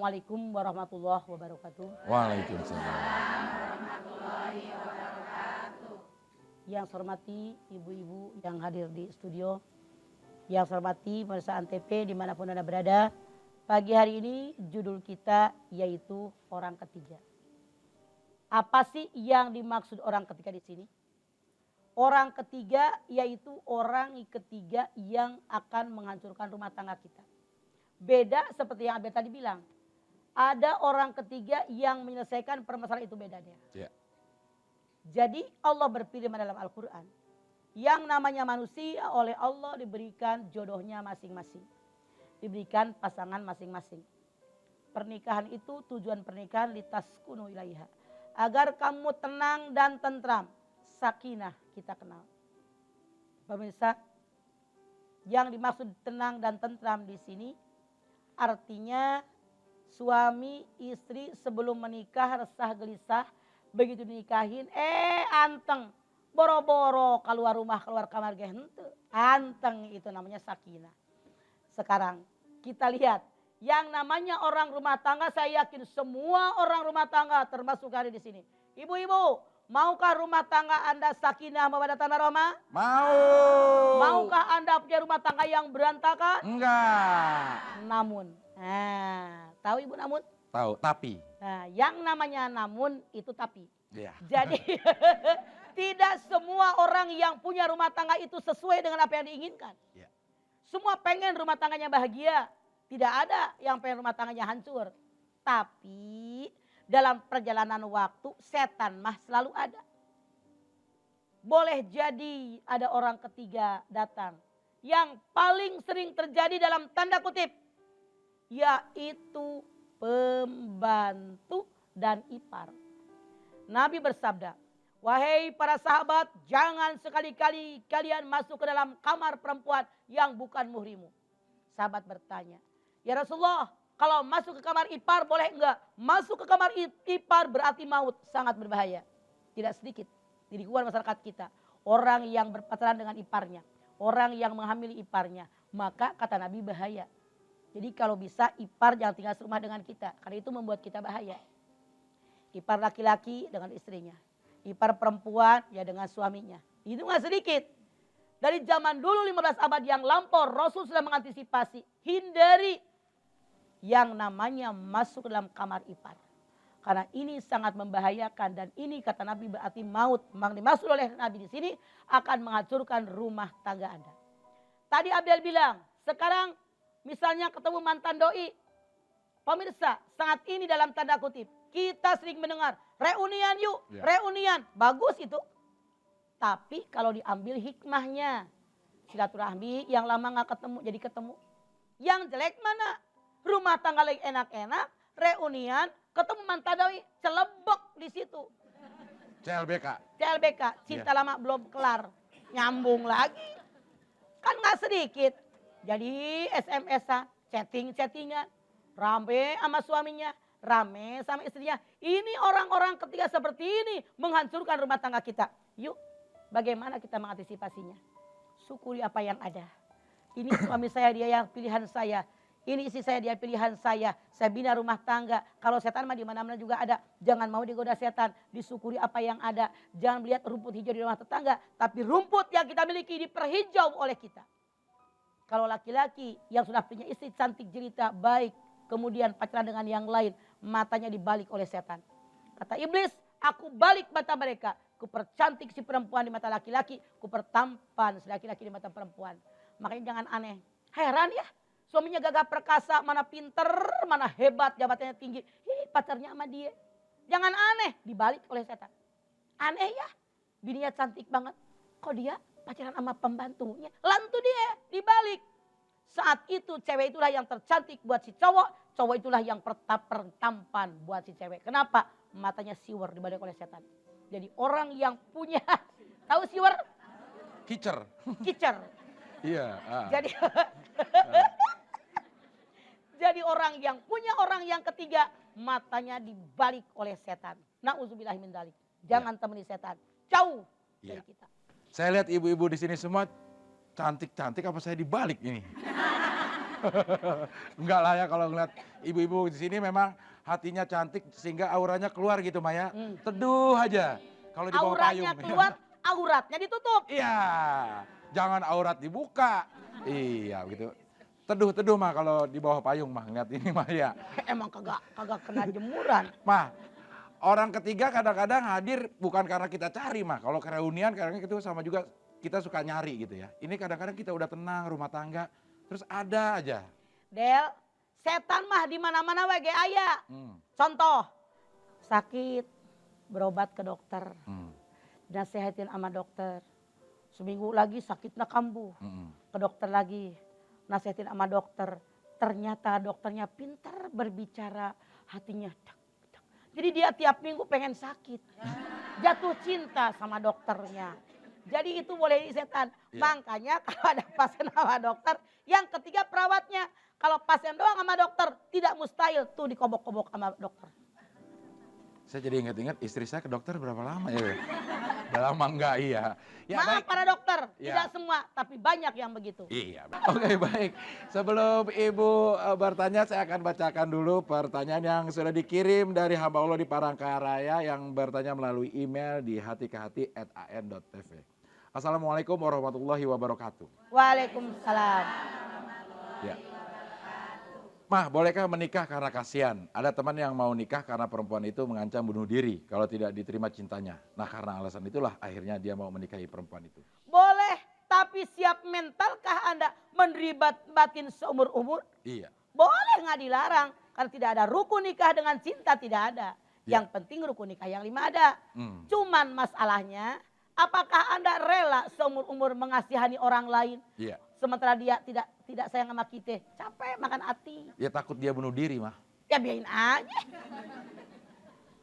Assalamualaikum warahmatullahi wabarakatuh. Waalaikumsalam. Yang saya hormati ibu-ibu yang hadir di studio, yang saya hormati pemirsa Antv dimanapun Anda berada. Pagi hari ini judul kita yaitu orang ketiga. Apa sih yang dimaksud orang ketiga di sini? Orang ketiga yaitu orang ketiga yang akan menghancurkan rumah tangga kita. Beda seperti yang Abel tadi bilang. Ada orang ketiga yang menyelesaikan permasalahan itu bedanya. Ya. Jadi Allah berfirman dalam Al-Quran. Yang namanya manusia oleh Allah diberikan jodohnya masing-masing. Diberikan pasangan masing-masing. Pernikahan itu tujuan pernikahan litaskunu ilaiha. Agar kamu tenang dan tentram. Sakinah kita kenal. Pemirsa, yang dimaksud tenang dan tentram di sini artinya suami istri sebelum menikah resah gelisah. Begitu dinikahin, anteng. Boro-boro keluar rumah, keluar kamar henteu. Anteng itu namanya sakinah. Sekarang kita lihat. Yang namanya orang rumah tangga, saya yakin semua orang rumah tangga termasuk hari di sini. Ibu-ibu, maukah rumah tangga Anda sakinah mawaddah warahmah? Mau. Maukah Anda punya rumah tangga yang berantakan? Enggak. Namun, tahu ibu namun? Tahu, tapi. Nah, yang namanya namun itu tapi. Ya. Jadi tidak semua orang yang punya rumah tangga itu sesuai dengan apa yang diinginkan. Ya. Semua pengen rumah tangganya bahagia. Tidak ada yang pengen rumah tangganya hancur. Tapi dalam perjalanan waktu setan mah selalu ada. Boleh jadi ada orang ketiga datang. Yang paling sering terjadi dalam tanda kutip. Yaitu pembantu dan ipar. Nabi bersabda, wahai para sahabat, jangan sekali-kali kalian masuk ke dalam kamar perempuan yang bukan muhrimu. Sahabat bertanya, ya Rasulullah, kalau masuk ke kamar ipar boleh enggak? Masuk ke kamar ipar berarti maut, sangat berbahaya. Tidak sedikit di lingkungan masyarakat kita, orang yang berpacaran dengan iparnya, orang yang menghamili iparnya, maka kata Nabi bahaya. Jadi kalau bisa ipar jangan tinggal serumah dengan kita. Karena itu membuat kita bahaya. Ipar laki-laki dengan istrinya. Ipar perempuan ya dengan suaminya. Itu gak sedikit. Dari zaman dulu 15 abad yang lampau Rasul sudah mengantisipasi. Hindari yang namanya masuk dalam kamar ipar. Karena ini sangat membahayakan. Dan ini kata Nabi berarti maut. Memang dimaksud oleh Nabi di sini akan menghancurkan rumah tangga Anda. Tadi Abdel bilang sekarang misalnya ketemu mantan doi. Pemirsa, saat ini dalam tanda kutip. Kita sering mendengar, reunian yuk, ya. Reunian. Bagus itu. Tapi kalau diambil hikmahnya. Silaturahmi yang lama gak ketemu, jadi ketemu. Yang jelek mana? Rumah tangga lagi enak-enak, reunian, ketemu mantan doi. Celebok di situ. CLBK. CLBK, cinta ya. Lama belum kelar. Nyambung lagi. Kan gak sedikit. Jadi SMS-an, chatting-chattingan, rame sama suaminya, rame sama istrinya. Ini orang-orang ketiga seperti ini menghancurkan rumah tangga kita. Yuk, bagaimana kita mengantisipasinya? Syukuri apa yang ada. Ini suami saya, dia yang pilihan saya. Ini istri saya, dia pilihan saya. Saya bina rumah tangga. Kalau setan mah di mana-mana juga ada. Jangan mau digoda setan. Disyukuri apa yang ada. Jangan melihat rumput hijau di rumah tetangga. Tapi rumput yang kita miliki diperhijau oleh kita. Kalau laki-laki yang sudah punya istri cantik jelita baik. Kemudian pacaran dengan yang lain. Matanya dibalik oleh setan. Kata iblis, aku balik mata mereka. Kupercantik si perempuan di mata laki-laki. Kupertampan si laki-laki di mata perempuan. Makanya jangan aneh. Heran ya. Suaminya gagah perkasa. Mana pinter, mana hebat, jabatannya tinggi. Pacarnya sama dia. Jangan aneh. Dibalik oleh setan. Aneh ya. Bininya cantik banget. Kok dia pacaran sama pembantunya, lantu dia dibalik. Saat itu cewek itulah yang tercantik buat si cowok, cowok itulah yang pertampan buat si cewek. Kenapa? Matanya siwer dibalik oleh setan. Jadi orang yang punya, tahu siwer? Kicer. Kicer. Iya. Jadi, jadi orang yang punya orang yang ketiga, matanya dibalik oleh setan. Na'udzubillah min dzalik. Jangan temani setan, jauh dari kita. Saya lihat ibu-ibu di sini semua cantik-cantik, apa saya dibalik ini? Enggak lah ya kalau ngeliat ibu-ibu di sini memang hatinya cantik sehingga auranya keluar gitu Maya. Teduh aja kalau di bawah payung. Auranya keluar, auratnya ditutup. Iya, jangan aurat dibuka. Iya gitu. Teduh-teduh mah kalau di bawah payung mah ngeliat ini mah ya. Emang kagak kena jemuran. Mah, orang ketiga kadang-kadang hadir bukan karena kita cari mah. Kalau ke reunian kadang-kadang itu sama juga kita suka nyari gitu ya. Ini kadang-kadang kita udah tenang rumah tangga, terus ada aja. Del, setan mah di mana-mana we ge aya. Hmm, Contoh, sakit, berobat ke dokter, hmm, nasehatin sama dokter. Seminggu lagi sakitnya kambuh, hmm. ke dokter lagi, nasehatin sama dokter. Ternyata dokternya pintar berbicara, hatinya dak, dak. Jadi dia tiap minggu pengen sakit, jatuh cinta sama dokternya. Jadi itu boleh jadi setan. Iya. Makanya kalau ada pasien sama dokter, yang ketiga perawatnya. Kalau pasien doang sama dokter, tidak mustahil tuh dikobok-kobok sama dokter. Saya jadi ingat-ingat istri saya ke dokter berapa lama ya? Udah lama enggak iya. Ya, Maaf baik. para dokter, Ya. tidak semua, tapi banyak yang begitu. Iya. Oke baik. Sebelum Ibu bertanya, saya akan bacakan dulu pertanyaan yang sudah dikirim dari hamba Allah di Palangkaraya yang bertanya melalui email di hatikehati@an.tv. Assalamualaikum warahmatullahi wabarakatuh. Waalaikumsalam. Ya. Mah, bolehkah menikah karena kasihan? Ada teman yang mau nikah karena perempuan itu mengancam bunuh diri kalau tidak diterima cintanya. Nah, karena alasan itulah akhirnya dia mau menikahi perempuan itu. Boleh, tapi siap mentalkah Anda menerima batin seumur-umur? Iya. Boleh nggak dilarang, karena tidak ada rukun nikah dengan cinta, tidak ada. Ya. Yang penting rukun nikah yang 5 ada. Cuman masalahnya, apakah Anda rela seumur-umur mengasihani orang lain? Iya. Sementara dia tidak sayang sama kita, capek makan hati. Ya takut dia bunuh diri mah. Ya biarin aja.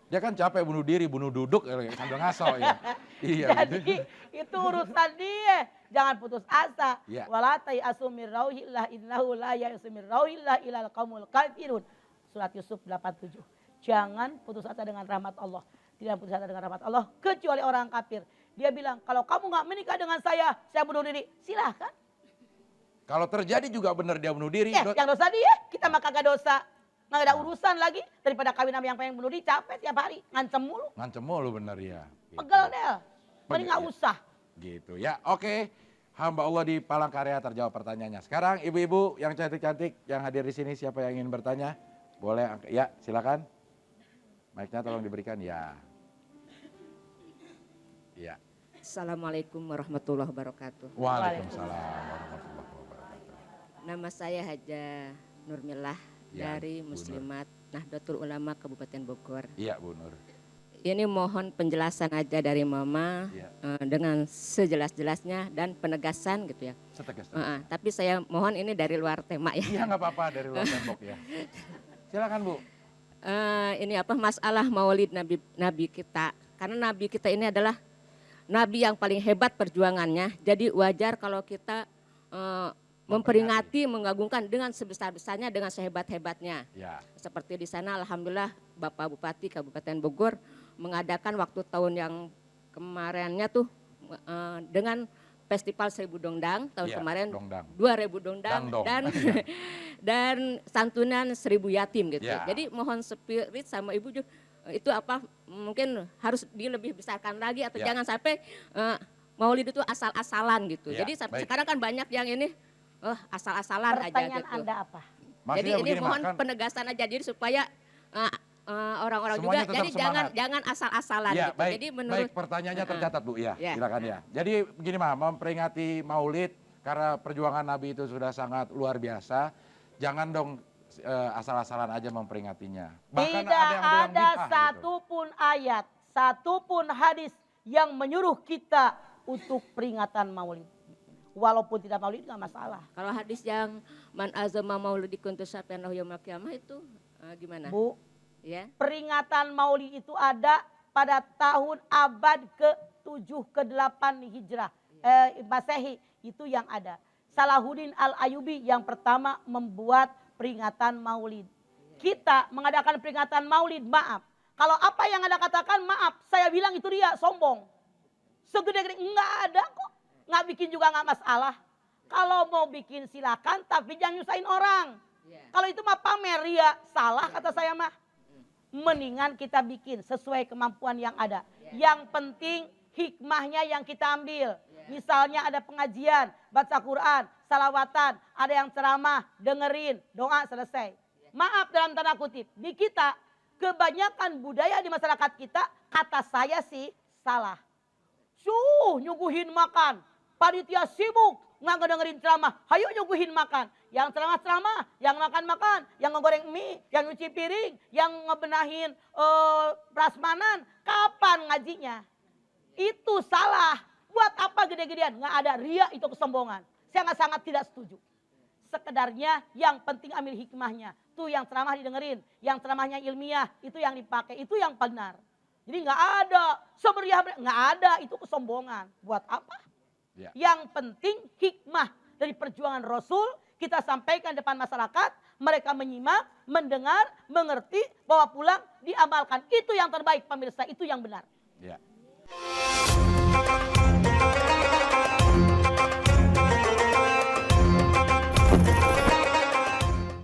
Dia kan capek bunuh diri, bunuh duduk sambil ngaso ya. Iya. Jadi itu urusan dia. Jangan putus asa. Ya. Walatai asumir rauhillah innahu la yasumir rauhillah ilal qaumul kafirun. Surat Yusuf 87. Jangan putus asa dengan rahmat Allah. Tidak putus asa dengan rahmat Allah kecuali orang kafir. Dia bilang, kalau kamu nggak menikah dengan saya bunuh diri. Silahkan. Kalau terjadi juga benar dia bunuh diri. Yang dosa dia, kita mah kagak dosa. Nggak ada urusan lagi daripada kawin sama yang pengen bunuh diri, capek tiap hari, ngancem mulu. Ngancem mulu benar ya. Gitu. Pegel deh. Mending nggak Ya. usah. Gitu ya. Oke. Hamba Allah di Palangkaraya terjawab pertanyaannya. Sekarang ibu-ibu yang cantik-cantik yang hadir di sini siapa yang ingin bertanya? Boleh ya, silakan. Mic-nya tolong diberikan ya. Ya. Assalamualaikum warahmatullahi wabarakatuh. Waalaikumsalam warahmatullahi wabarakatuh. Nama saya Haja Nurmilah Ya, dari Bu Nur. Muslimat Nahdlatul Ulama Kabupaten Bogor. Iya Bu Nur. Ini mohon penjelasan aja dari Mama Ya. dengan sejelas-jelasnya dan penegasan gitu ya. Setegas. Tapi saya mohon ini dari luar tema ya. Iya nggak apa-apa dari luar tembok ya. Silakan Bu. Ini apa masalah Maulid Nabi kita. Karena Nabi kita ini adalah Nabi yang paling hebat perjuangannya. Jadi wajar kalau kita memperingati, mengagungkan dengan sebesar-besarnya, dengan sehebat-hebatnya. Ya. Seperti di sana alhamdulillah Bapak Bupati Kabupaten Bogor mengadakan waktu tahun yang kemarinnya tuh dengan Festival 1000 Dongdang tahun Ya, kemarin dongdang. 2000 dongdang Dangdong. dan dan santunan 1000 yatim gitu. Ya. Jadi mohon spirit sama Ibu juga itu apa mungkin harus lebih besarkan lagi atau Ya. jangan sampai Maulid itu asal-asalan gitu. Ya, Jadi sampai baik. sekarang kan banyak yang ini asal-asalan aja Pertanyaan gitu. Anda apa? Jadi Maksudnya ini begini, mohon Mak, kan penegasan aja jadi supaya orang-orang juga Semuanya tetap jadi semangat. jangan asal-asalan ya, gitu. baik, Jadi menurut baik pertanyaannya tercatat Bu ya, Ya. silakan ya. Jadi begini mah, memperingati Maulid karena perjuangan Nabi itu sudah sangat luar biasa, jangan dong asal-asalan aja memperingatinya. Bahkan Tidak ada yang bilang ada bid'ah gitu. satupun ayat, satupun hadis yang menyuruh kita untuk peringatan Maulid. Walaupun tidak Maulid nggak masalah. kalau hadis yang man azama maulidikun tusafian lahu yaumil qiyamah itu gimana? Bu, Ya. peringatan Maulid itu ada pada tahun abad ke-7 ke-8 Hijrah. Masehi itu yang ada. Salahuddin Al-Ayyubi yang pertama membuat peringatan Maulid. Kita mengadakan peringatan Maulid, maaf. Kalau apa yang Anda katakan maaf, saya bilang itu dia sombong. Segede-gede enggak ada kok. Nggak bikin juga nggak masalah. Kalau mau bikin silakan, tapi jangan nyusahin orang. Kalau itu mah pamer, ria, salah kata saya mah. Mendingan kita bikin sesuai kemampuan yang ada. Yang penting hikmahnya yang kita ambil. Misalnya ada pengajian, baca Quran, salawatan, ada yang ceramah, dengerin, doa selesai. Maaf dalam tanda kutip, di kita kebanyakan budaya di masyarakat kita, kata saya sih salah. Nyuguhin makan, panitia sibuk, nggak ngedengerin ceramah, hayo nyuguhin makan. Yang ceramah-ceramah, yang makan-makan, yang ngegoreng mie, yang nyuci piring, yang ngebenahin prasmanan, kapan ngajinya? Itu salah. Buat apa gede-gedean? Nggak ada, ria itu kesombongan. Saya sangat tidak setuju. Sekedarnya yang penting ambil hikmahnya. Tuh yang ceramah didengerin, yang ceramahnya ilmiah, itu yang dipakai, itu yang benar. Jadi nggak ada, semeriah, nggak ada, itu kesombongan. Buat apa? Ya. Yang penting hikmah dari perjuangan Rasul kita sampaikan depan masyarakat, mereka menyimak, mendengar, mengerti, bawa pulang, diamalkan. Itu yang terbaik pemirsa, itu yang benar. Ya.